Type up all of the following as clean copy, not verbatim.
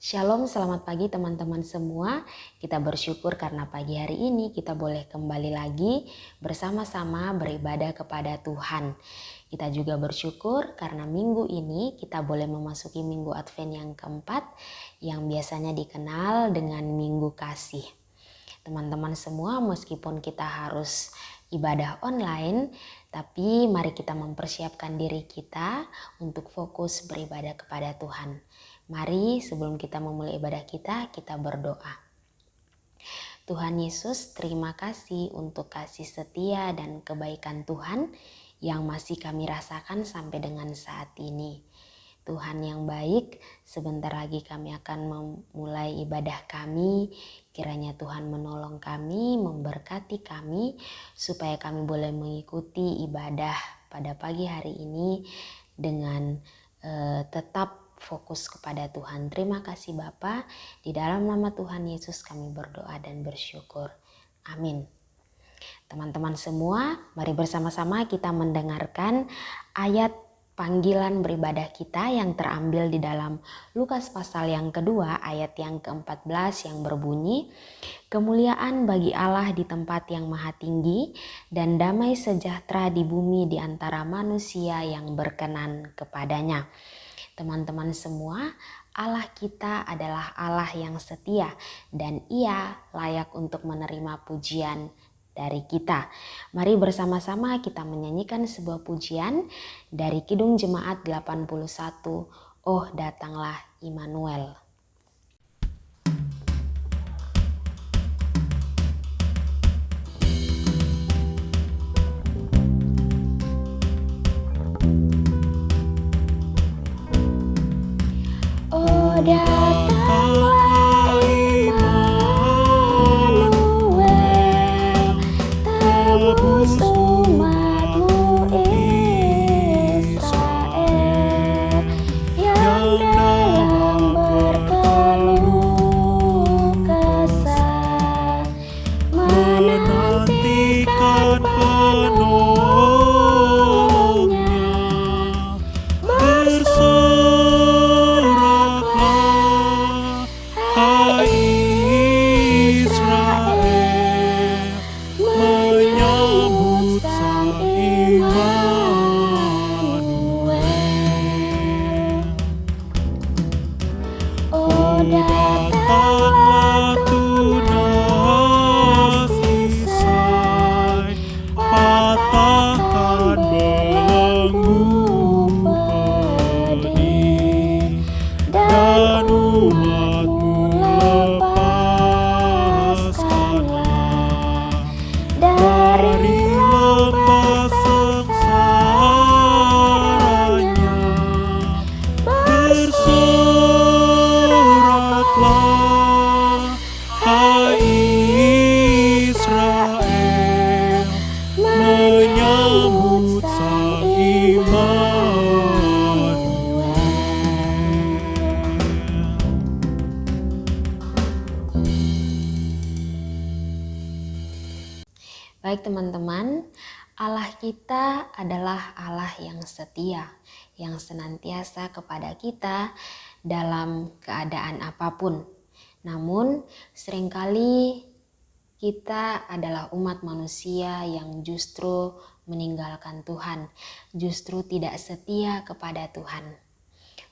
Shalom, selamat pagi teman-teman semua. Kita bersyukur karena pagi hari ini kita boleh kembali lagi bersama-sama beribadah kepada Tuhan. Kita juga bersyukur karena minggu ini kita boleh memasuki minggu Advent yang keempat yang biasanya dikenal dengan Minggu Kasih. Teman-teman semua, meskipun kita harus ibadah online, tapi mari kita mempersiapkan diri kita untuk fokus beribadah kepada Tuhan. Mari sebelum kita memulai ibadah kita berdoa. Tuhan Yesus, terima kasih untuk kasih setia dan kebaikan Tuhan yang masih kami rasakan sampai dengan saat ini. Tuhan yang baik, sebentar lagi kami akan memulai ibadah kami. Kiranya Tuhan menolong kami, memberkati kami, supaya kami boleh mengikuti ibadah pada pagi hari ini dengan tetap fokus kepada Tuhan. Terima kasih Bapa, di dalam nama Tuhan Yesus kami berdoa dan bersyukur. Amin. Teman-teman semua, mari bersama-sama kita mendengarkan ayat panggilan beribadah kita yang terambil di dalam Lukas pasal yang kedua ayat yang ke-14 yang berbunyi, "Kemuliaan bagi Allah di tempat yang maha tinggi dan damai sejahtera di bumi di antara manusia yang berkenan kepadanya." Teman-teman semua, Allah kita adalah Allah yang setia dan Ia layak untuk menerima pujian dari kita. Mari bersama-sama kita menyanyikan sebuah pujian dari Kidung Jemaat 81, "Oh Datanglah Immanuel." Oh datanglah Immanuel, tebus umatmu Israel, yang dalam berkeluh kesah menantikan penolongnya. Bersoraklah, hai Israel, menyambut Sang Immanuel. Oh datanglah tunas Isai, patahkan belenggu pedih, dan umatmu lepaskanlah dari lembah sengsaranya. Bersoraklah, hai Israel, menyambut Sang Immanuel. Baik teman-teman, Allah kita adalah Allah yang setia, yang senantiasa kepada kita dalam keadaan apapun. Namun seringkali kita adalah umat manusia yang justru meninggalkan Tuhan, justru tidak setia kepada Tuhan.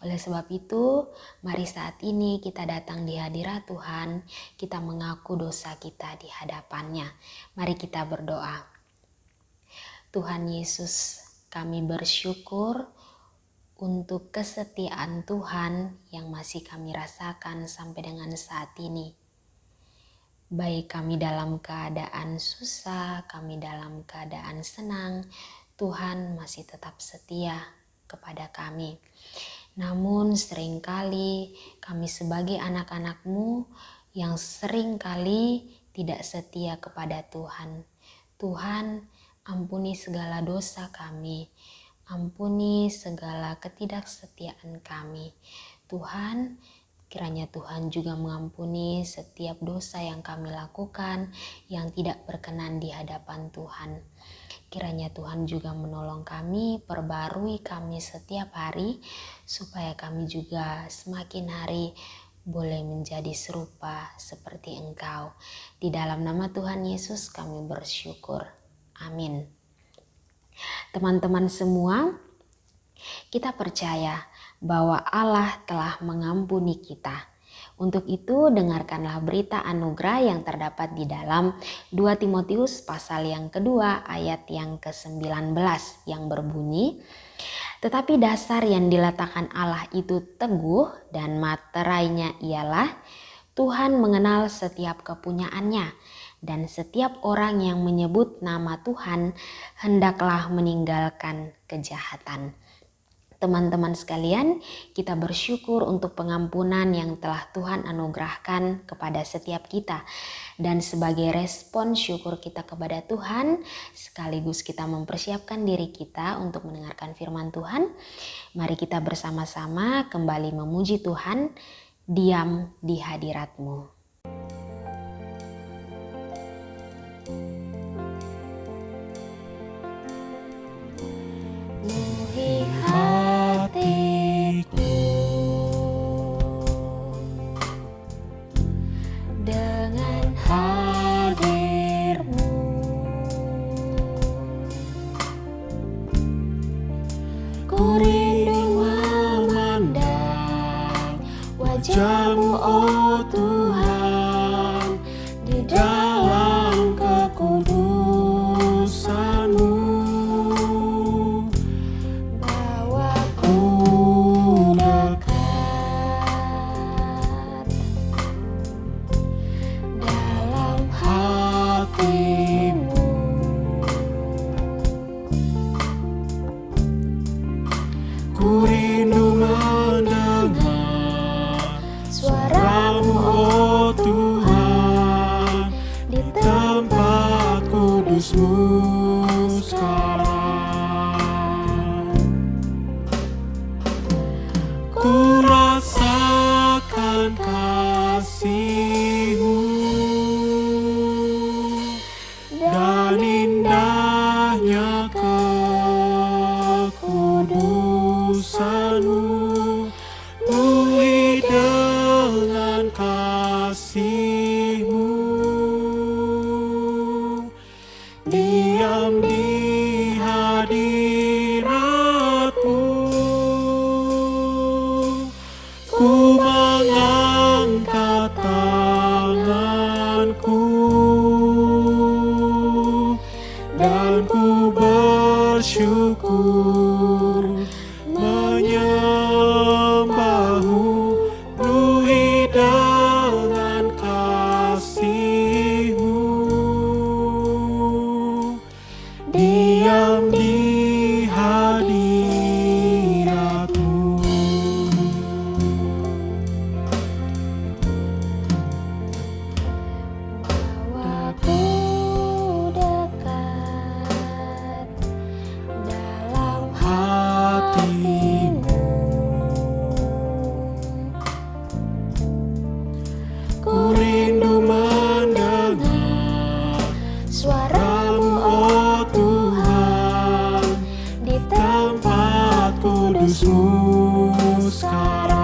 Oleh sebab itu, mari saat ini kita datang di hadirat Tuhan, kita mengaku dosa kita di hadapannya. Mari kita berdoa. Tuhan Yesus, kami bersyukur untuk kesetiaan Tuhan yang masih kami rasakan sampai dengan saat ini. Baik kami dalam keadaan susah, kami dalam keadaan senang, Tuhan masih tetap setia kepada kami. Namun seringkali kami sebagai anak-anak-Mu yang seringkali tidak setia kepada Tuhan. Tuhan, ampuni segala dosa kami, ampuni segala ketidaksetiaan kami. Tuhan, kiranya Tuhan juga mengampuni setiap dosa yang kami lakukan yang tidak berkenan di hadapan Tuhan. Kiranya Tuhan juga menolong kami, perbarui kami setiap hari, supaya kami juga semakin hari boleh menjadi serupa seperti Engkau. Di dalam nama Tuhan Yesus kami bersyukur. Amin. Teman-teman semua, kita percaya bahwa Allah telah mengampuni kita. Untuk itu dengarkanlah berita anugerah yang terdapat di dalam 2 Timotius pasal yang kedua ayat yang ke-19 yang berbunyi, "Tetapi dasar yang diletakkan Allah itu teguh dan materainya ialah Tuhan mengenal setiap kepunyaannya, dan setiap orang yang menyebut nama Tuhan hendaklah meninggalkan kejahatan." Teman-teman sekalian, kita bersyukur untuk pengampunan yang telah Tuhan anugerahkan kepada setiap kita. Dan sebagai respon syukur kita kepada Tuhan, sekaligus kita mempersiapkan diri kita untuk mendengarkan firman Tuhan, mari kita bersama-sama kembali memuji Tuhan, diam di hadirat-Mu. Penuhi hatiku dengan hadir-Mu, ku rindu memandang wajah-Mu, oh Tuhan, di dalam kekudusan-Mu. Ku rindu mendengar suara-Mu, oh Tuhan, di tempat kudus-Mu sekarang. Ku rasakan kasih-Mu dan indahnya kekudusan-Mu, penuhi dengan kasih-Mu, diam di hadirat-Mu, ku mengangkat tanganku dan ku bersyukur menyembah-Mu, penuhi dengan kasih-Mu, diam di hadirat-Mu. Bawaku dekat dalam hati-Mu, ku rindu mendengar suara-Mu, oh Tuhan, di tempat kudus-Mu sekarang.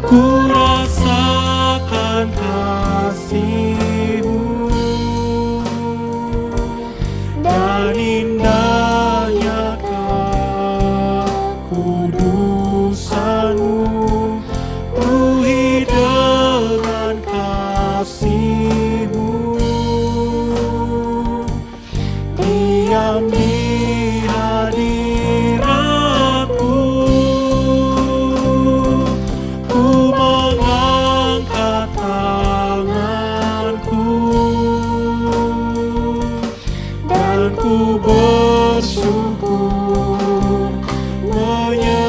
Ku rasakan kasih-Mu dan indahnya kekudusan-Mu, penuhi dengan kasih-Mu, diam di hadirat-Mu, ku mengangkat tanganku dan ku bersyukur menyembah-Mu,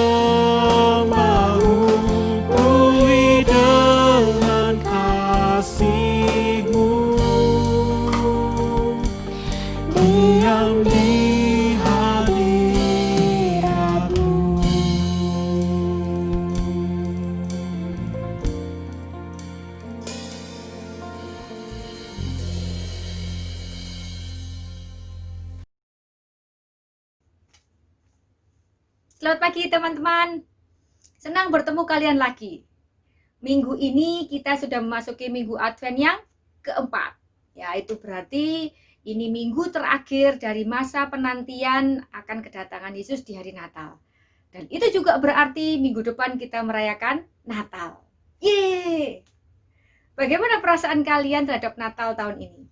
penuhi dengan kasih-Mu, diam di Selamat pagi teman-teman. Senang bertemu kalian lagi. Minggu ini kita sudah memasuki minggu Advent yang keempat. Ya, itu berarti ini minggu terakhir dari masa penantian akan kedatangan Yesus di hari Natal. Dan itu juga berarti minggu depan kita merayakan Natal. Yeay! Bagaimana perasaan kalian terhadap Natal tahun ini?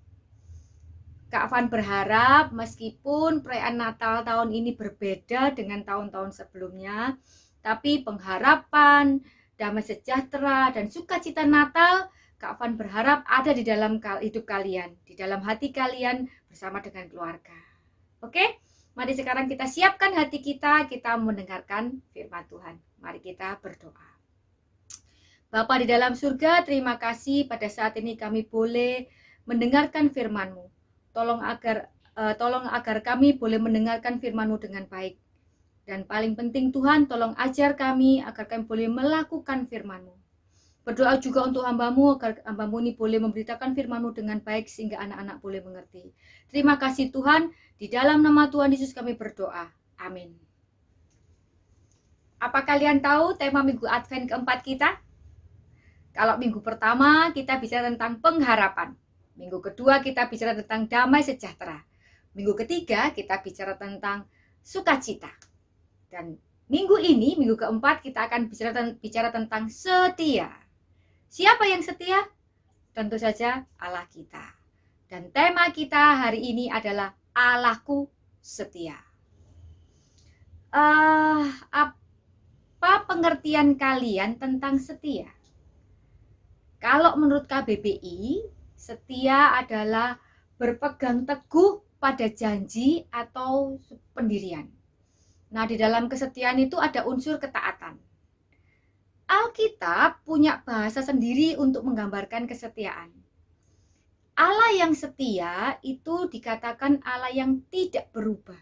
Kak Van berharap meskipun perayaan Natal tahun ini berbeda dengan tahun-tahun sebelumnya, tapi pengharapan, damai sejahtera, dan sukacita Natal, Kak Van berharap ada di dalam hidup kalian, di dalam hati kalian bersama dengan keluarga. Oke? Mari sekarang kita siapkan hati kita mendengarkan firman Tuhan. Mari kita berdoa. Bapa di dalam surga, terima kasih pada saat ini kami boleh mendengarkan firman-Mu. Tolong agar kami boleh mendengarkan firman-Mu dengan baik. Dan paling penting Tuhan, tolong ajar kami agar kami boleh melakukan firman-Mu. Berdoa juga untuk hamba-Mu agar hamba-Mu ini boleh memberitakan firman-Mu dengan baik sehingga anak-anak boleh mengerti. Terima kasih Tuhan, di dalam nama Tuhan Yesus kami berdoa. Amin. Apa kalian tahu tema minggu Advent keempat kita? Kalau minggu pertama kita bicara tentang pengharapan. Minggu kedua kita bicara tentang damai sejahtera. Minggu ketiga kita bicara tentang sukacita. Dan minggu ini, minggu keempat kita akan bicara tentang setia. Siapa yang setia? Tentu saja Allah kita. Dan tema kita hari ini adalah Allahku setia. Apa pengertian kalian tentang setia? Kalau menurut KBBI, setia adalah berpegang teguh pada janji atau pendirian. Nah, di dalam kesetiaan itu ada unsur ketaatan. Alkitab punya bahasa sendiri untuk menggambarkan kesetiaan. Allah yang setia itu dikatakan Allah yang tidak berubah.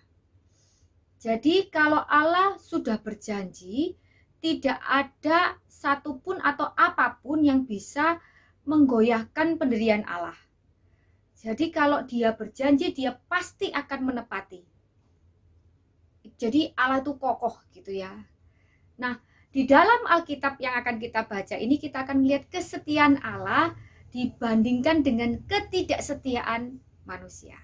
Jadi kalau Allah sudah berjanji, tidak ada satupun atau apapun yang bisa menggoyahkan pendirian Allah. Jadi kalau dia berjanji, dia pasti akan menepati. Jadi Allah itu kokoh gitu ya. Nah, di dalam Alkitab yang akan kita baca ini kita akan melihat kesetiaan Allah dibandingkan dengan ketidaksetiaan manusia.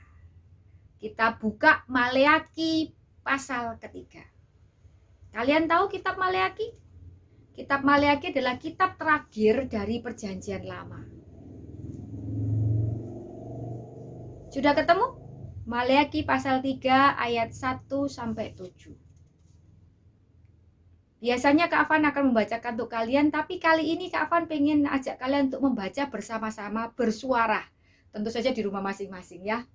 Kita buka Maleakhi pasal ketiga. Kalian tahu kitab Maleakhi? Kitab Maleakhi adalah kitab terakhir dari Perjanjian Lama. Sudah ketemu? Maleakhi pasal 3 ayat 1 sampai 7. Biasanya Kak Afan akan membacakan untuk kalian, tapi kali ini Kak Afan pengen ajak kalian untuk membaca bersama-sama bersuara. Tentu saja di rumah masing-masing ya.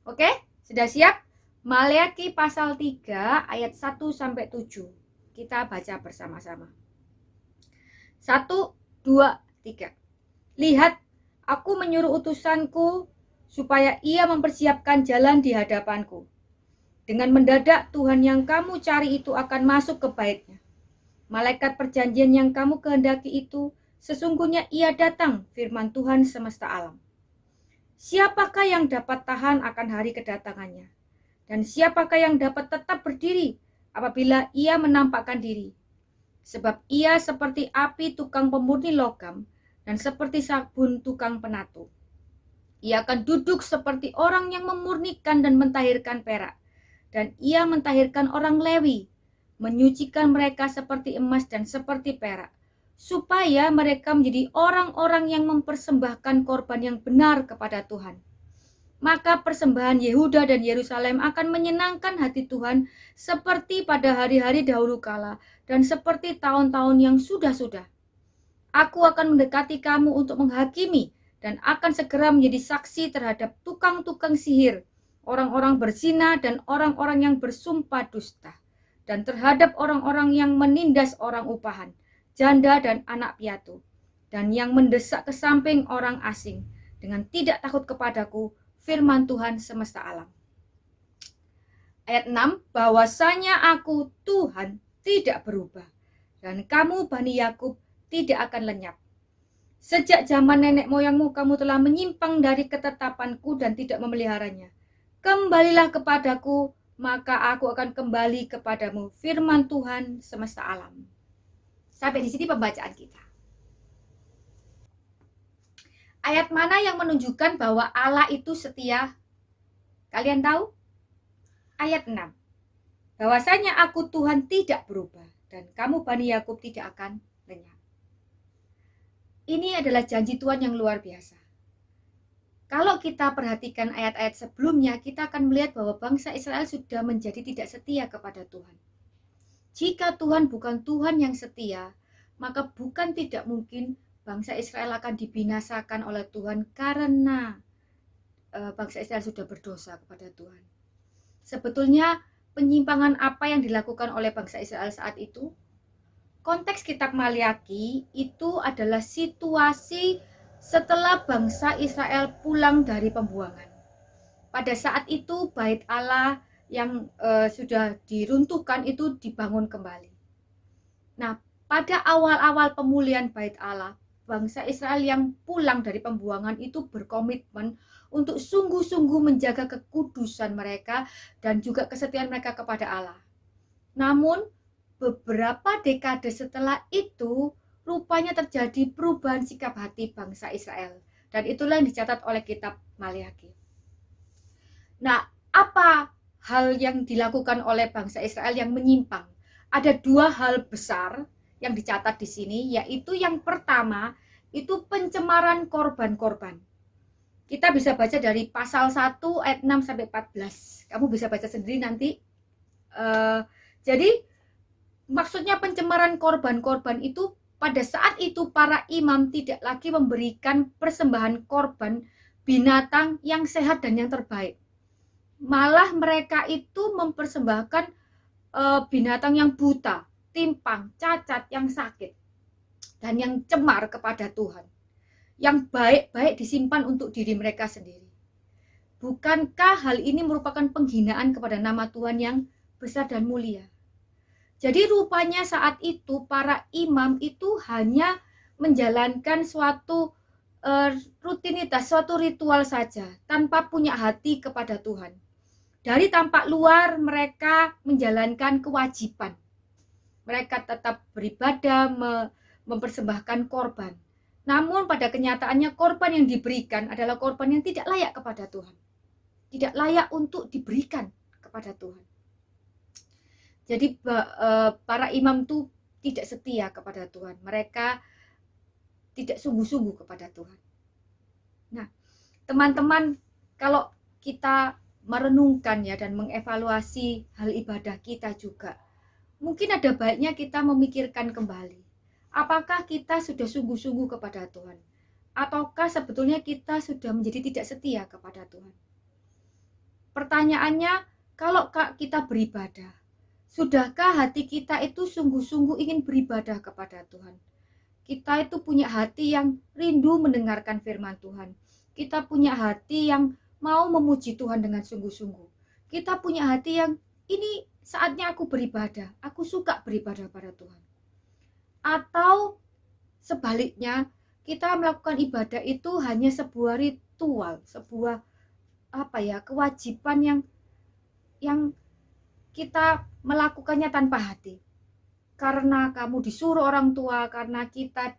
Oke? Sudah siap? Maleakhi pasal 3 ayat 1 sampai 7. Kita baca bersama-sama. 1, 2, 3. Lihat, aku menyuruh utusanku supaya ia mempersiapkan jalan di hadapanku. Dengan mendadak Tuhan yang kamu cari itu akan masuk ke baitnya. Malaikat perjanjian yang kamu kehendaki itu, sesungguhnya ia datang, firman Tuhan semesta alam. Siapakah yang dapat tahan akan hari kedatangannya? Dan siapakah yang dapat tetap berdiri apabila ia menampakkan diri? Sebab ia seperti api tukang pemurni logam dan seperti sabun tukang penatu. Ia akan duduk seperti orang yang memurnikan dan mentahirkan perak. Dan ia mentahirkan orang Lewi, menyucikan mereka seperti emas dan seperti perak, supaya mereka menjadi orang-orang yang mempersembahkan korban yang benar kepada Tuhan. Maka persembahan Yehuda dan Yerusalem akan menyenangkan hati Tuhan seperti pada hari-hari dahulu kala dan seperti tahun-tahun yang sudah-sudah. Aku akan mendekati kamu untuk menghakimi dan akan segera menjadi saksi terhadap tukang-tukang sihir, orang-orang berzina dan orang-orang yang bersumpah dusta, dan terhadap orang-orang yang menindas orang upahan, janda dan anak piatu, dan yang mendesak ke samping orang asing dengan tidak takut kepadaku, firman Tuhan semesta alam. Ayat 6, bahwasanya aku Tuhan tidak berubah, dan kamu Bani Yakub tidak akan lenyap. Sejak zaman nenek moyangmu kamu telah menyimpang dari ketetapanku dan tidak memeliharanya. Kembalilah kepadaku, maka aku akan kembali kepadamu, firman Tuhan semesta alam. Sampai di sini pembacaan kita. Ayat mana yang menunjukkan bahwa Allah itu setia? Kalian tahu? Ayat 6. Bahwasanya aku Tuhan tidak berubah dan kamu Bani Yakub tidak akan lenyap. Ini adalah janji Tuhan yang luar biasa. Kalau kita perhatikan ayat-ayat sebelumnya, kita akan melihat bahwa bangsa Israel sudah menjadi tidak setia kepada Tuhan. Jika Tuhan bukan Tuhan yang setia, maka bukan tidak mungkin bangsa Israel akan dibinasakan oleh Tuhan karena bangsa Israel sudah berdosa kepada Tuhan. Sebetulnya penyimpangan apa yang dilakukan oleh bangsa Israel saat itu? Konteks kitab Maliaki itu adalah situasi setelah bangsa Israel pulang dari pembuangan. Pada saat itu bait Allah yang sudah diruntuhkan itu dibangun kembali. Nah, pada awal-awal pemulihan bait Allah, bangsa Israel yang pulang dari pembuangan itu berkomitmen untuk sungguh-sungguh menjaga kekudusan mereka dan juga kesetiaan mereka kepada Allah. Namun, beberapa dekade setelah itu, rupanya terjadi perubahan sikap hati bangsa Israel. Dan itulah yang dicatat oleh kitab Maliaki. Nah, apa hal yang dilakukan oleh bangsa Israel yang menyimpang? Ada dua hal besar yang dicatat di sini, yaitu yang pertama, itu pencemaran korban-korban. Kita bisa baca dari pasal 1 ayat 6 sampai 14. Kamu bisa baca sendiri nanti. Jadi, maksudnya pencemaran korban-korban itu pada saat itu para imam tidak lagi memberikan persembahan korban binatang yang sehat dan yang terbaik. Malah mereka itu mempersembahkan binatang yang buta, timpang, cacat, yang sakit, dan yang cemar kepada Tuhan. Yang baik-baik disimpan untuk diri mereka sendiri. Bukankah hal ini merupakan penghinaan kepada nama Tuhan yang besar dan mulia? Jadi rupanya saat itu para imam itu hanya menjalankan suatu rutinitas, suatu ritual saja, tanpa punya hati kepada Tuhan. Dari tampak luar mereka menjalankan kewajiban. Mereka tetap beribadah, mempersembahkan korban. Namun pada kenyataannya korban yang diberikan adalah korban yang tidak layak kepada Tuhan. Tidak layak untuk diberikan kepada Tuhan. Jadi para imam itu tidak setia kepada Tuhan. Mereka tidak sungguh-sungguh kepada Tuhan. Nah, teman-teman, kalau kita merenungkan ya dan mengevaluasi hal ibadah kita juga, mungkin ada baiknya kita memikirkan kembali. Apakah kita sudah sungguh-sungguh kepada Tuhan? Ataukah sebetulnya kita sudah menjadi tidak setia kepada Tuhan? Pertanyaannya, kalau kita beribadah, sudahkah hati kita itu sungguh-sungguh ingin beribadah kepada Tuhan? Kita itu punya hati yang rindu mendengarkan firman Tuhan. Kita punya hati yang mau memuji Tuhan dengan sungguh-sungguh. Kita punya hati yang ini saatnya aku beribadah. Aku suka beribadah pada Tuhan. Atau sebaliknya, kita melakukan ibadah itu hanya sebuah ritual, sebuah kewajiban yang kita melakukannya tanpa hati. Karena kamu disuruh orang tua, karena kita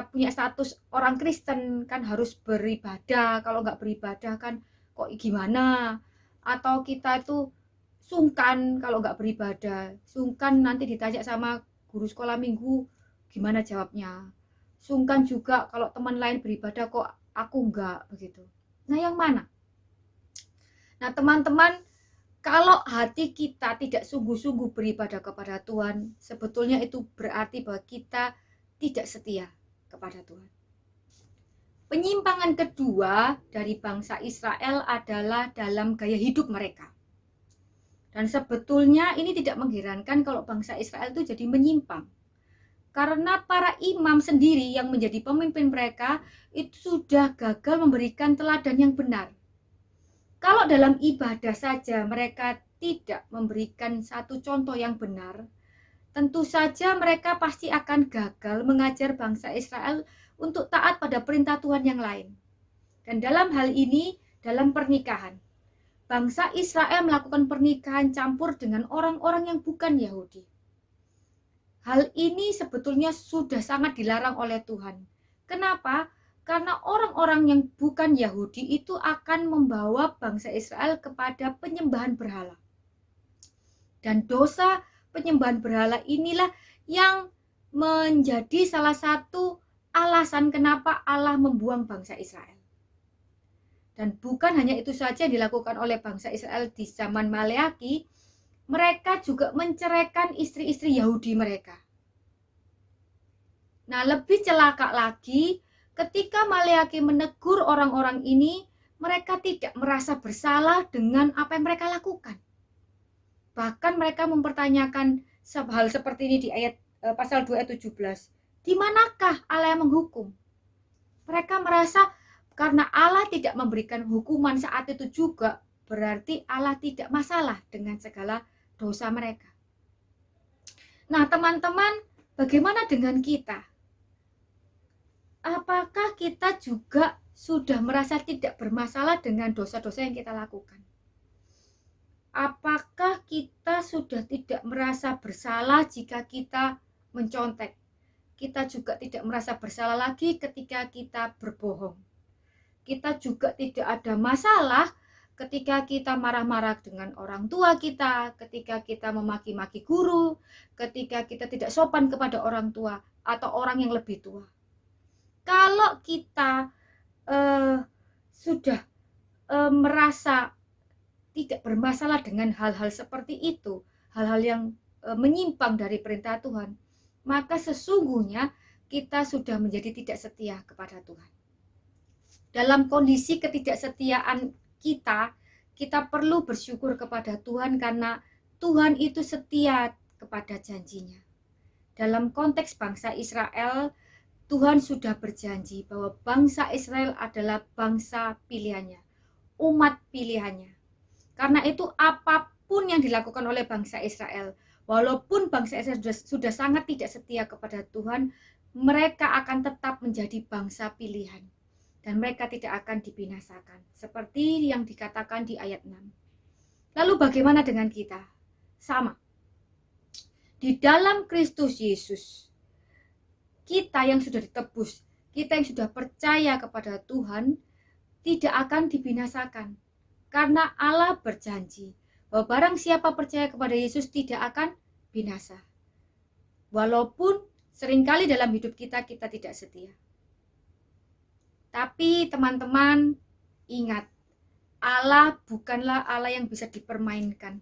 punya status orang Kristen kan harus beribadah. Kalau nggak beribadah kan kok gimana? Atau kita itu sungkan kalau nggak beribadah. Sungkan nanti ditanya sama guru sekolah minggu gimana jawabnya. Sungkan juga kalau teman lain beribadah kok aku enggak begitu. Nah, yang mana? Nah, teman-teman, kalau hati kita tidak sungguh-sungguh beribadah kepada Tuhan, sebetulnya itu berarti bahwa kita tidak setia kepada Tuhan. Penyimpangan kedua dari bangsa Israel adalah dalam gaya hidup mereka. Dan sebetulnya ini tidak mengherankan kalau bangsa Israel itu jadi menyimpang. Karena para imam sendiri yang menjadi pemimpin mereka itu sudah gagal memberikan teladan yang benar. Kalau dalam ibadah saja mereka tidak memberikan satu contoh yang benar, tentu saja mereka pasti akan gagal mengajar bangsa Israel untuk taat pada perintah Tuhan yang lain. Dan dalam hal ini, dalam pernikahan, bangsa Israel melakukan pernikahan campur dengan orang-orang yang bukan Yahudi. Hal ini sebetulnya sudah sangat dilarang oleh Tuhan. Kenapa? Karena orang-orang yang bukan Yahudi itu akan membawa bangsa Israel kepada penyembahan berhala. Dan dosa penyembahan berhala inilah yang menjadi salah satu alasan kenapa Allah membuang bangsa Israel. Dan bukan hanya itu saja yang dilakukan oleh bangsa Israel di zaman Maleaki, mereka juga menceraikan istri-istri Yahudi mereka. Nah, lebih celaka lagi, ketika Maleaki menegur orang-orang ini, mereka tidak merasa bersalah dengan apa yang mereka lakukan. Bahkan mereka mempertanyakan hal seperti ini di ayat pasal 2 ayat 17. Di manakah Allah yang menghukum? Mereka merasa karena Allah tidak memberikan hukuman saat itu juga, berarti Allah tidak masalah dengan segala dosa mereka. Nah, teman-teman, bagaimana dengan kita? Apakah kita juga sudah merasa tidak bermasalah dengan dosa-dosa yang kita lakukan? Apakah kita sudah tidak merasa bersalah jika kita mencontek? Kita juga tidak merasa bersalah lagi ketika kita berbohong. Kita juga tidak ada masalah ketika kita marah-marah dengan orang tua kita, ketika kita memaki-maki guru, ketika kita tidak sopan kepada orang tua atau orang yang lebih tua. Kalau kita sudah merasa tidak bermasalah dengan hal-hal seperti itu, hal-hal yang menyimpang dari perintah Tuhan, maka sesungguhnya kita sudah menjadi tidak setia kepada Tuhan. Dalam kondisi ketidaksetiaan kita perlu bersyukur kepada Tuhan karena Tuhan itu setia kepada janjinya. Dalam konteks bangsa Israel, Tuhan sudah berjanji bahwa bangsa Israel adalah bangsa pilihannya, umat pilihannya. Karena itu apapun yang dilakukan oleh bangsa Israel, walaupun bangsa Israel sudah sangat tidak setia kepada Tuhan, mereka akan tetap menjadi bangsa pilihan. Dan mereka tidak akan dibinasakan. Seperti yang dikatakan di ayat 6. Lalu bagaimana dengan kita? Sama. Di dalam Kristus Yesus, kita yang sudah ditebus, kita yang sudah percaya kepada Tuhan, tidak akan dibinasakan. Karena Allah berjanji bahwa barang siapa percaya kepada Yesus tidak akan binasa. Walaupun seringkali dalam hidup kita tidak setia. Tapi teman-teman, ingat, Allah bukanlah Allah yang bisa dipermainkan,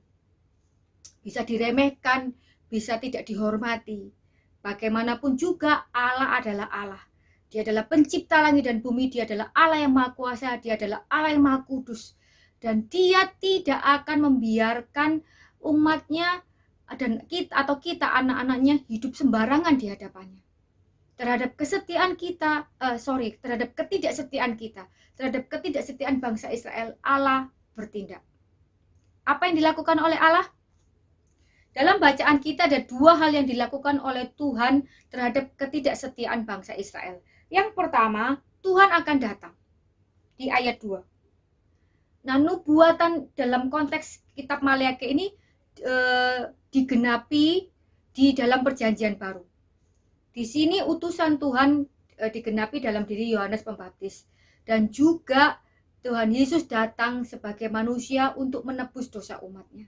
bisa diremehkan, bisa tidak dihormati. Bagaimanapun juga Allah adalah Allah. Dia adalah pencipta langit dan bumi, dia adalah Allah yang maha kuasa, dia adalah Allah yang maha kudus. Dan dia tidak akan membiarkan umatnya dan kita anak-anaknya hidup sembarangan di hadapannya. Terhadap ketidaksetiaan kita, terhadap ketidaksetiaan bangsa Israel, Allah bertindak. Apa yang dilakukan oleh Allah? Dalam bacaan kita ada dua hal yang dilakukan oleh Tuhan terhadap ketidaksetiaan bangsa Israel. Yang pertama, Tuhan akan datang di ayat 2. Nah, nubuatan dalam konteks kitab Maleaki ini digenapi di dalam perjanjian baru. Di sini utusan Tuhan digenapi dalam diri Yohanes Pembaptis. Dan juga Tuhan Yesus datang sebagai manusia untuk menebus dosa umatnya.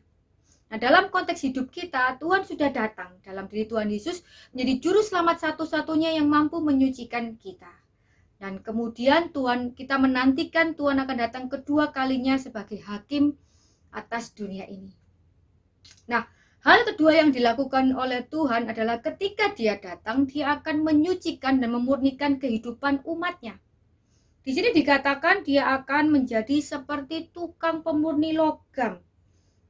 Nah, dalam konteks hidup kita, Tuhan sudah datang dalam diri Tuhan Yesus menjadi juru selamat satu-satunya yang mampu menyucikan kita. Dan kemudian kita menantikan Tuhan akan datang kedua kalinya sebagai hakim atas dunia ini. Nah, hal kedua yang dilakukan oleh Tuhan adalah ketika dia datang, dia akan menyucikan dan memurnikan kehidupan umatnya. Di sini dikatakan dia akan menjadi seperti tukang pemurni logam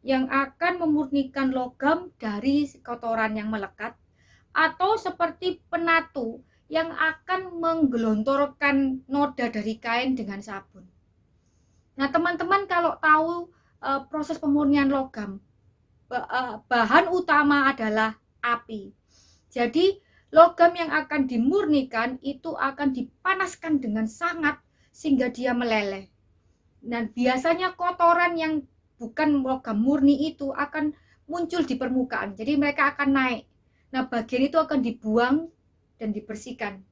yang akan memurnikan logam dari kotoran yang melekat, atau seperti penatu yang akan menggelontorkan noda dari kain dengan sabun. Nah, teman-teman kalau tahu proses pemurnian logam, bahan utama adalah api. Jadi logam yang akan dimurnikan itu akan dipanaskan dengan sangat sehingga dia meleleh. Dan biasanya kotoran yang bukan logam murni itu akan muncul di permukaan. Jadi mereka akan naik. Nah, bagian itu akan dibuang dan dibersihkan.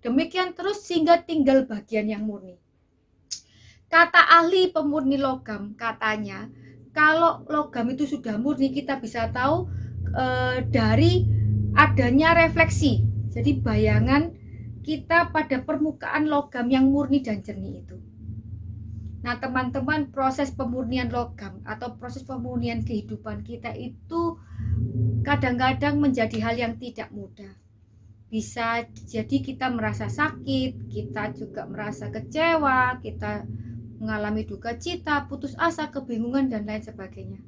Demikian terus sehingga tinggal bagian yang murni. Kata ahli pemurni logam katanya, kalau logam itu sudah murni, kita bisa tahu dari adanya refleksi. Jadi bayangan kita pada permukaan logam yang murni dan jernih itu. Nah, teman-teman, proses pemurnian logam atau proses pemurnian kehidupan kita itu kadang-kadang menjadi hal yang tidak mudah. Bisa jadi kita merasa sakit, kita juga merasa kecewa, kita mengalami duka cita, putus asa, kebingungan, dan lain sebagainya.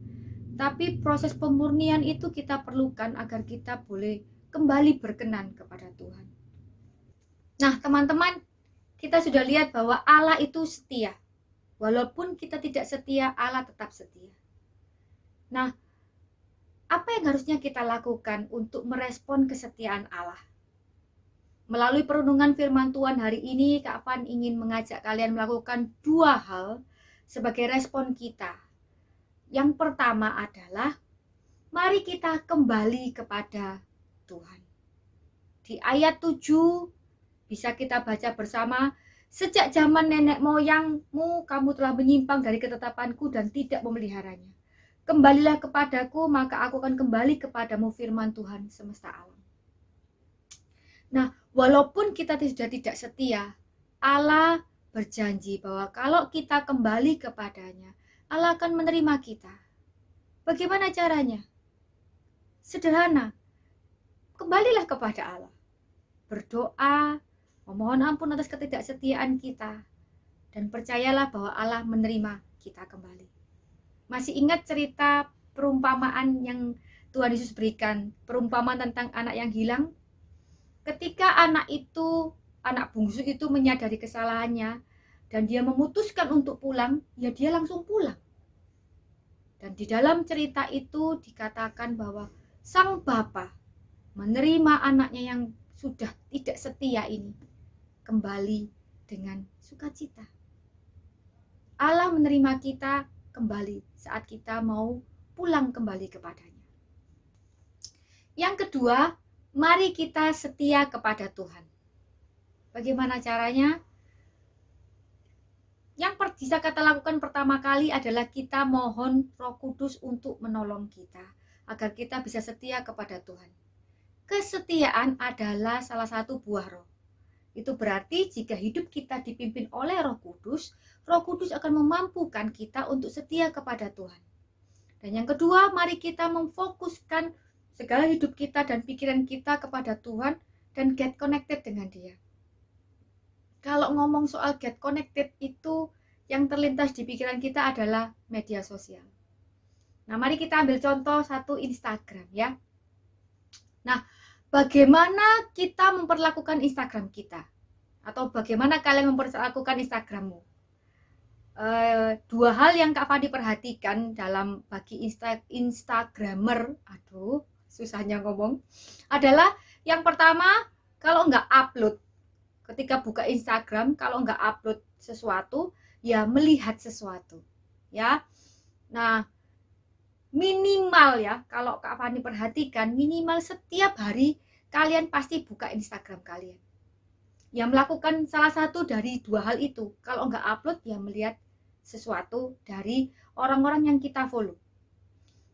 Tapi proses pemurnian itu kita perlukan agar kita boleh kembali berkenan kepada Tuhan. Nah, teman-teman, kita sudah lihat bahwa Allah itu setia. Walaupun kita tidak setia, Allah tetap setia. Nah, apa yang harusnya kita lakukan untuk merespon kesetiaan Allah? Melalui perenungan firman Tuhan hari ini, Kak Van ingin mengajak kalian melakukan 2 hal sebagai respon kita. Yang pertama adalah, mari kita kembali kepada Tuhan. Di ayat 7 bisa kita baca bersama, sejak zaman nenek moyangmu kamu telah menyimpang dari ketetapanku dan tidak memeliharanya. Kembalilah kepadaku, maka aku akan kembali kepadamu, firman Tuhan semesta alam. Nah, walaupun kita sudah tidak setia, Allah berjanji bahwa kalau kita kembali kepadanya, Allah akan menerima kita. Bagaimana caranya? Sederhana, kembalilah kepada Allah. Berdoa, memohon ampun atas ketidaksetiaan kita, dan percayalah bahwa Allah menerima kita kembali. Masih ingat cerita perumpamaan yang Tuhan Yesus berikan, perumpamaan tentang anak yang hilang? Ketika anak bungsu itu menyadari kesalahannya, dan dia memutuskan untuk pulang, ya dia langsung pulang. Dan di dalam cerita itu dikatakan bahwa sang bapa menerima anaknya yang sudah tidak setia ini kembali dengan sukacita. Allah menerima kita kembali saat kita mau pulang kembali kepadanya. Yang kedua, mari kita setia kepada Tuhan. Bagaimana caranya? Yang bisa kita lakukan pertama kali adalah kita mohon Roh Kudus untuk menolong kita, agar kita bisa setia kepada Tuhan. Kesetiaan adalah salah satu buah roh. Itu berarti jika hidup kita dipimpin oleh Roh Kudus akan memampukan kita untuk setia kepada Tuhan. Dan yang kedua, mari kita memfokuskan segala hidup kita dan pikiran kita kepada Tuhan dan get connected dengan Dia. Kalau ngomong soal get connected itu, yang terlintas di pikiran kita adalah media sosial. Nah, mari kita ambil contoh satu Instagram ya. Nah, bagaimana kita memperlakukan Instagram kita? Atau bagaimana kalian memperlakukan Instagrammu? 2 hal yang Kak Fadi perhatikan dalam bagi Instagramer, susahnya ngomong, adalah yang pertama, kalau nggak upload, ketika buka Instagram, kalau nggak upload sesuatu, ya melihat sesuatu, ya. Nah, minimal ya, kalau Kak Fani perhatikan, minimal setiap hari kalian pasti buka Instagram kalian. Ya melakukan salah satu dari 2 hal itu. Kalau nggak upload, ya melihat sesuatu dari orang-orang yang kita follow.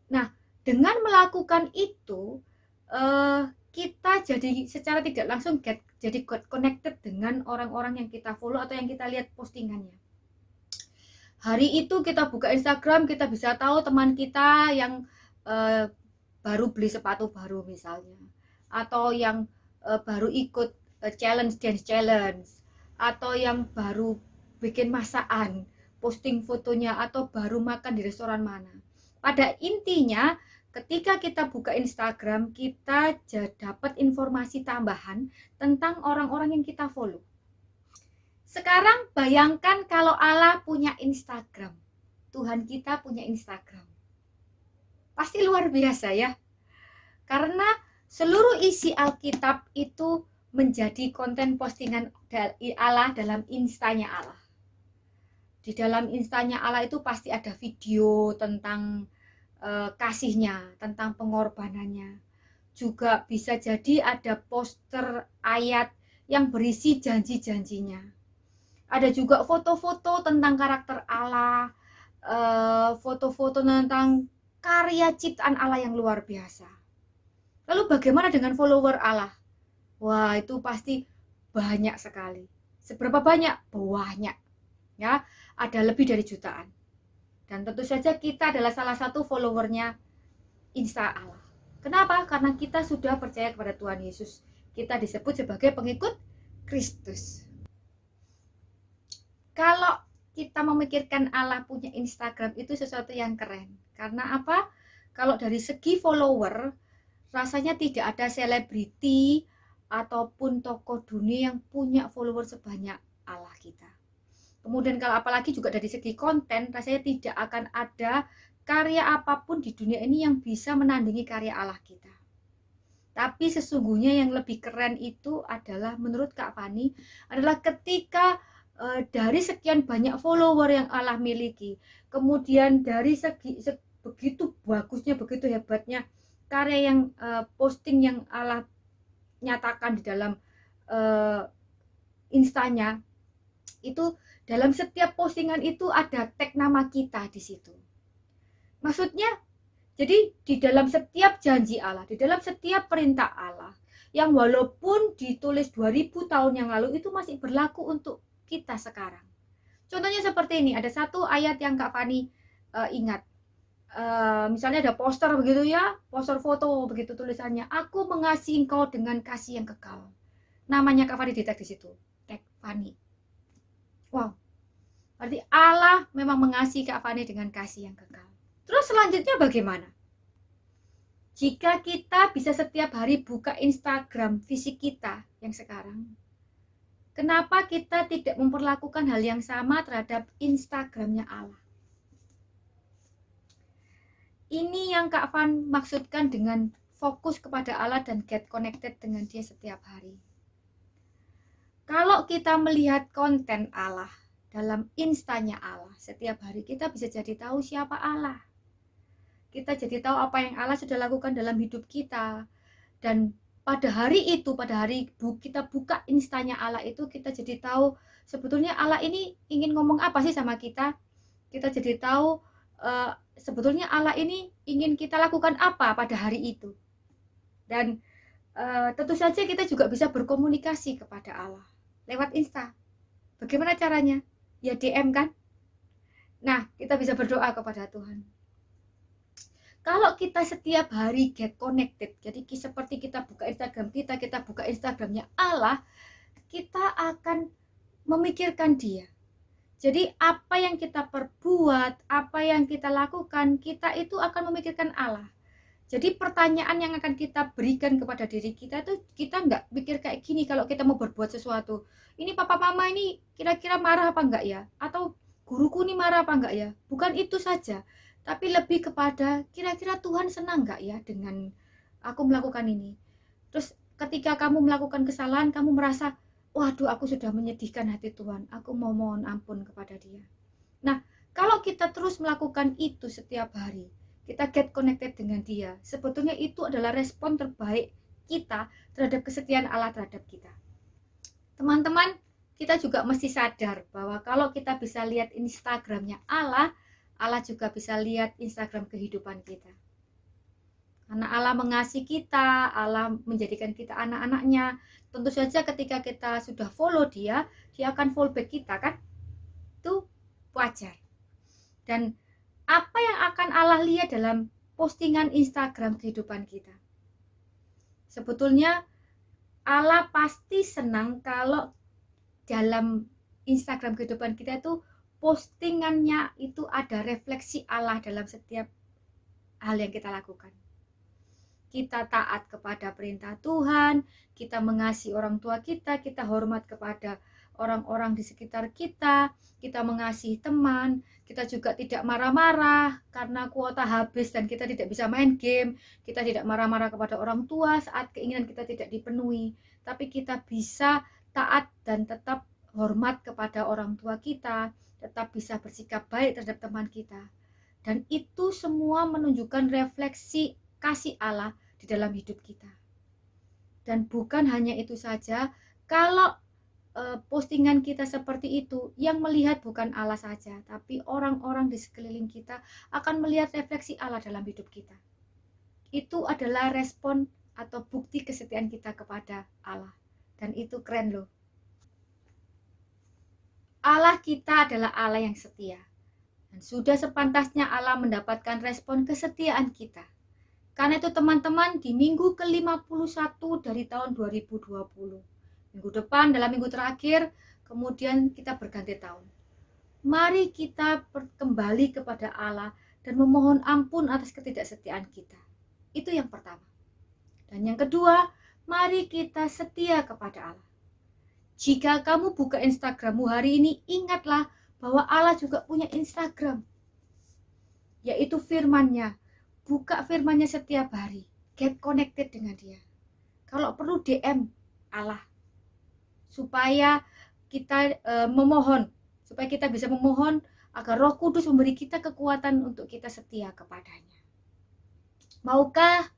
Nah, dengan melakukan itu, kita jadi secara tidak langsung jadi connected dengan orang-orang yang kita follow atau yang kita lihat postingannya. Hari itu kita buka Instagram, kita bisa tahu teman kita yang baru beli sepatu baru misalnya, atau yang baru ikut dance challenge, atau yang baru bikin masakan, posting fotonya, atau baru makan di restoran mana. Pada intinya, ketika kita buka Instagram, kita dapat informasi tambahan tentang orang-orang yang kita follow. Sekarang bayangkan kalau Allah punya Instagram, Tuhan kita punya Instagram. Pasti luar biasa ya. Karena seluruh isi Alkitab itu menjadi konten postingan Allah dalam instanya Allah. Di dalam Instanya Allah itu pasti ada video tentang kasihnya, tentang pengorbanannya. Juga bisa jadi ada poster ayat yang berisi janji-janjinya. Ada juga foto-foto tentang karakter Allah, foto-foto tentang karya ciptaan Allah yang luar biasa. Lalu bagaimana dengan follower Allah? Wah, itu pasti banyak sekali. Seberapa banyak? Banyak. Ya, ada lebih dari jutaan. Dan tentu saja kita adalah salah satu followernya Insta Allah. Kenapa? Karena kita sudah percaya kepada Tuhan Yesus. Kita disebut sebagai pengikut Kristus. Kalau kita memikirkan Allah punya Instagram itu sesuatu yang keren. Karena apa? Kalau dari segi follower, rasanya tidak ada selebriti ataupun tokoh dunia yang punya follower sebanyak Allah kita. Kemudian kalau apalagi juga dari segi konten, rasanya tidak akan ada karya apapun di dunia ini yang bisa menandingi karya Allah kita. Tapi sesungguhnya yang lebih keren itu adalah menurut Kak Fani adalah ketika dari sekian banyak follower yang Allah miliki, kemudian dari segi begitu bagusnya, begitu hebatnya karya yang posting yang Allah nyatakan di dalam Instanya, itu dalam setiap postingan itu ada tag nama kita di situ. Maksudnya, jadi di dalam setiap janji Allah, di dalam setiap perintah Allah, yang walaupun ditulis 2000 tahun yang lalu itu masih berlaku untuk kita sekarang. Contohnya seperti ini, ada satu ayat yang Kak Fani ingat. Misalnya ada poster begitu ya, poster foto begitu tulisannya, aku mengasihi engkau dengan kasih yang kekal. Namanya Kak Fani di tag di situ, tag Fani. Wow, berarti Allah memang mengasihi Kak Fani dengan kasih yang kekal. Terus selanjutnya bagaimana? Jika kita bisa setiap hari buka Instagram fisik kita yang sekarang, kenapa kita tidak memperlakukan hal yang sama terhadap Instagramnya Allah? Ini yang Kak Van maksudkan dengan fokus kepada Allah dan get connected dengan Dia setiap hari. Kalau kita melihat konten Allah dalam Instanya Allah, setiap hari kita bisa jadi tahu siapa Allah. Kita jadi tahu apa yang Allah sudah lakukan dalam hidup kita. Dan pada hari itu, pada hari kita buka Instanya Allah itu, kita jadi tahu sebetulnya Allah ini ingin ngomong apa sih sama kita. Kita jadi tahu sebetulnya Allah ini ingin kita lakukan apa pada hari itu. Dan tentu saja kita juga bisa berkomunikasi kepada Allah lewat Insta. Bagaimana caranya? Ya DM kan? Nah, kita bisa berdoa kepada Tuhan. Kalau kita setiap hari get connected, jadi seperti kita buka Instagram kita buka Instagramnya Allah, kita akan memikirkan Dia. Jadi apa yang kita perbuat, apa yang kita lakukan, kita itu akan memikirkan Allah. Jadi pertanyaan yang akan kita berikan kepada diri kita itu, kita nggak pikir kayak gini kalau kita mau berbuat sesuatu. Ini papa mama ini kira-kira marah apa enggak ya? Atau guruku ini marah apa enggak ya? Bukan itu saja. Tapi lebih kepada kira-kira Tuhan senang enggak ya dengan aku melakukan ini. Terus ketika kamu melakukan kesalahan, kamu merasa, waduh aku sudah menyedihkan hati Tuhan. Aku mau mohon ampun kepada Dia. Nah, kalau kita terus melakukan itu setiap hari, kita get connected dengan Dia, sebetulnya itu adalah respon terbaik kita terhadap kesetiaan Allah terhadap kita. Teman-teman, kita juga mesti sadar bahwa kalau kita bisa lihat Instagramnya Allah, Allah juga bisa lihat Instagram kehidupan kita. Karena Allah mengasihi kita, Allah menjadikan kita anak-anaknya. Tentu saja ketika kita sudah follow Dia, Dia akan follow back kita kan? Itu wajar. Dan apa yang akan Allah lihat dalam postingan Instagram kehidupan kita? Sebetulnya Allah pasti senang kalau dalam Instagram kehidupan kita itu postingannya itu ada refleksi Allah dalam setiap hal yang kita lakukan. Kita taat kepada perintah Tuhan, kita mengasihi orang tua kita hormat kepada orang-orang di sekitar kita mengasihi teman, kita juga tidak marah-marah karena kuota habis dan kita tidak bisa main game, kita tidak marah-marah kepada orang tua saat keinginan kita tidak dipenuhi, tapi kita bisa taat dan tetap hormat kepada orang tua kita, tetap bisa bersikap baik terhadap teman kita. Dan itu semua menunjukkan refleksi kasih Allah di dalam hidup kita. Dan bukan hanya itu saja, kalau postingan kita seperti itu, yang melihat bukan Allah saja, tapi orang-orang di sekeliling kita akan melihat refleksi Allah dalam hidup kita. Itu adalah respon atau bukti kesetiaan kita kepada Allah. Dan itu keren loh. Allah kita adalah Allah yang setia. Dan sudah sepantasnya Allah mendapatkan respon kesetiaan kita. Karena itu teman-teman, di minggu ke-51 dari tahun 2020, minggu depan dalam minggu terakhir, kemudian kita berganti tahun. Mari kita kembali kepada Allah dan memohon ampun atas ketidaksetiaan kita. Itu yang pertama. Dan yang kedua, mari kita setia kepada Allah. Jika kamu buka Instagrammu hari ini, ingatlah bahwa Allah juga punya Instagram, yaitu firman-Nya. Buka firman-Nya setiap hari. Get connected dengan Dia. Kalau perlu DM Allah. Supaya kita supaya kita bisa memohon agar Roh Kudus memberi kita kekuatan untuk kita setia kepadanya. Maukah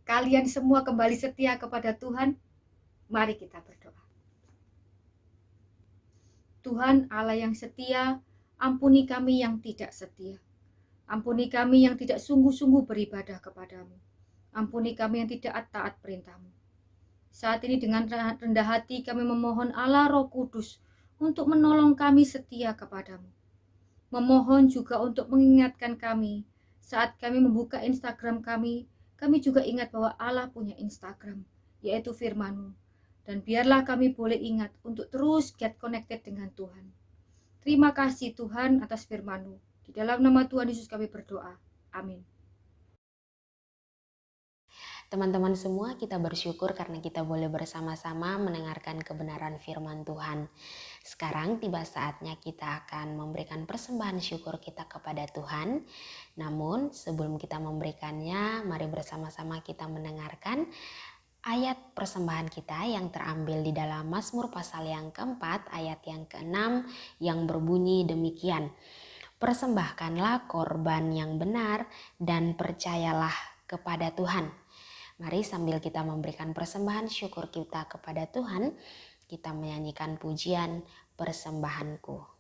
kalian semua kembali setia kepada Tuhan? Mari kita berdoa. Tuhan Allah yang setia, ampuni kami yang tidak setia. Ampuni kami yang tidak sungguh-sungguh beribadah kepadamu. Ampuni kami yang tidak taat perintahmu. Saat ini dengan rendah hati kami memohon Allah Roh Kudus untuk menolong kami setia kepadamu. Memohon juga untuk mengingatkan kami saat kami membuka Instagram kami juga ingat bahwa Allah punya Instagram, yaitu firman-Mu. Dan biarlah kami boleh ingat untuk terus get connected dengan Tuhan. Terima kasih Tuhan atas firman-Mu. Di dalam nama Tuhan Yesus kami berdoa. Amin. Teman-teman semua, kita bersyukur karena kita boleh bersama-sama mendengarkan kebenaran firman Tuhan. Sekarang tiba saatnya kita akan memberikan persembahan syukur kita kepada Tuhan. Namun sebelum kita memberikannya, mari bersama-sama kita mendengarkan ayat persembahan kita yang terambil di dalam Mazmur pasal yang keempat, ayat yang ke-6 yang berbunyi demikian. Persembahkanlah korban yang benar dan percayalah kepada Tuhan. Mari sambil kita memberikan persembahan syukur kita kepada Tuhan, kita menyanyikan pujian persembahanku.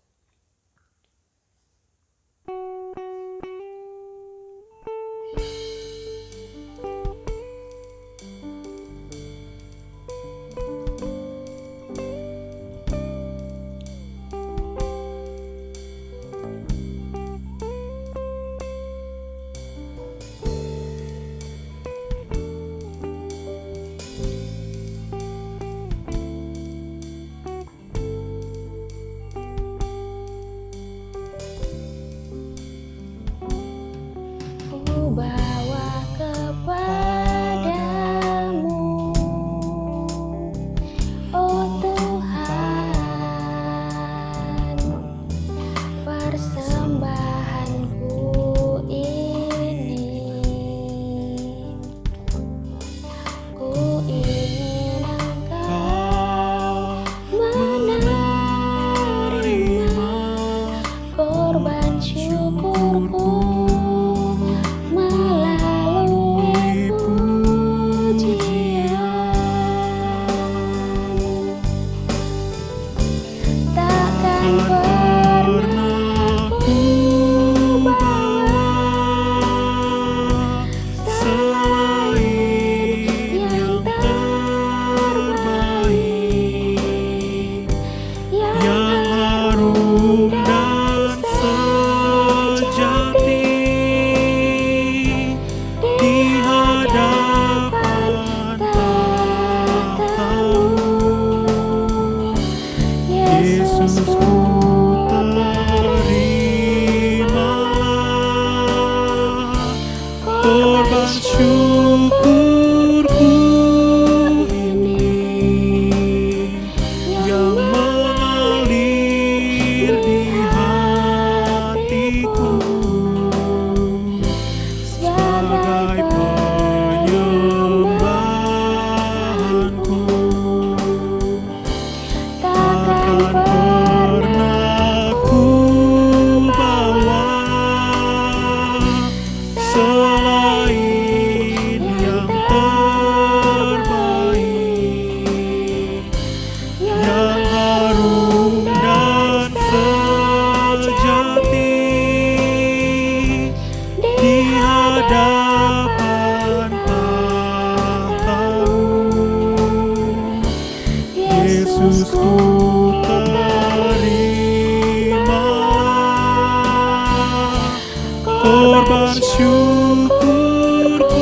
korban syukurku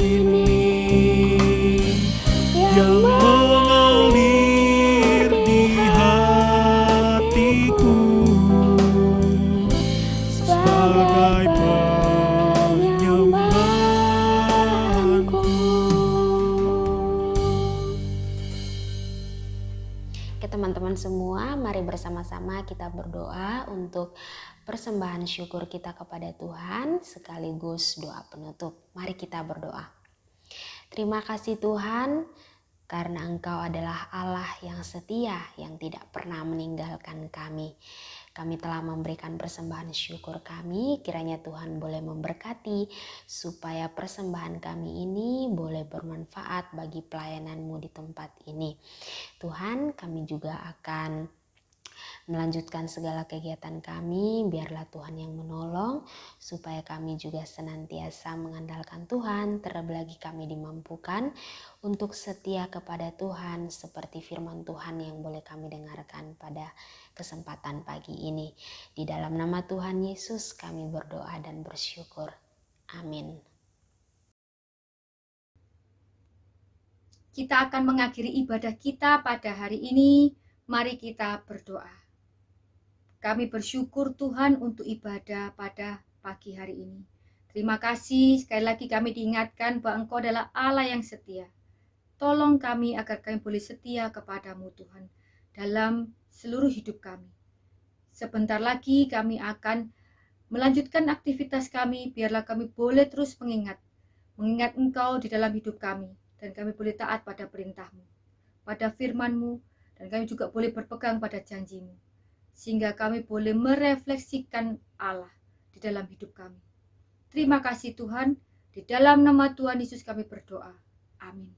ini yang mengalir di hatiku sebagai penyembahanku. Oke teman-teman semua, mari bersama-sama kita berdoa untuk persembahan syukur kita kepada Tuhan sekaligus doa penutup. Mari kita berdoa. Terima kasih Tuhan, karena Engkau adalah Allah yang setia, yang tidak pernah meninggalkan kami. Kami telah memberikan persembahan syukur kami, kiranya Tuhan boleh memberkati supaya persembahan kami ini boleh bermanfaat bagi pelayanan-Mu di tempat ini. Tuhan, kami juga akan melanjutkan segala kegiatan kami, biarlah Tuhan yang menolong, supaya kami juga senantiasa mengandalkan Tuhan, terlebih lagi kami dimampukan untuk setia kepada Tuhan, seperti firman Tuhan yang boleh kami dengarkan pada kesempatan pagi ini. Di dalam nama Tuhan Yesus kami berdoa dan bersyukur. Amin. Kita akan mengakhiri ibadah kita pada hari ini. Mari kita berdoa. Kami bersyukur Tuhan untuk ibadah pada pagi hari ini. Terima kasih, sekali lagi kami diingatkan bahwa Engkau adalah Allah yang setia. Tolong kami agar kami boleh setia kepadamu Tuhan dalam seluruh hidup kami. Sebentar lagi kami akan melanjutkan aktivitas kami, biarlah kami boleh terus mengingat Engkau di dalam hidup kami, dan kami boleh taat pada perintah-Mu, pada firman-Mu, dan kami juga boleh berpegang pada janji-Mu, sehingga kami boleh merefleksikan Allah di dalam hidup kami. Terima kasih Tuhan, di dalam nama Tuhan Yesus kami berdoa. Amin.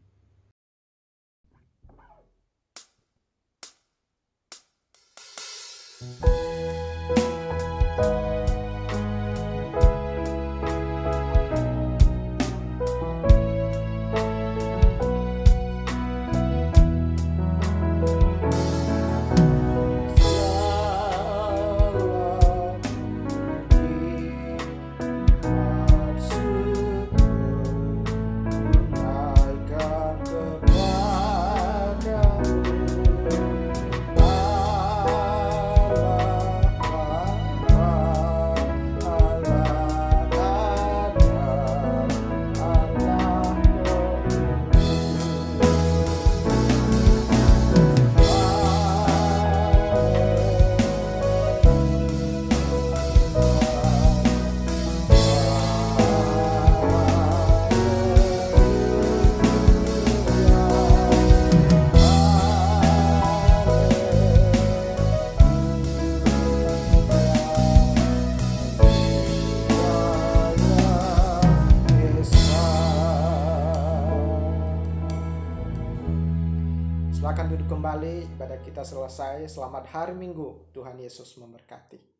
Silakan duduk kembali, ibadah kita selesai. Selamat hari Minggu, Tuhan Yesus memberkati.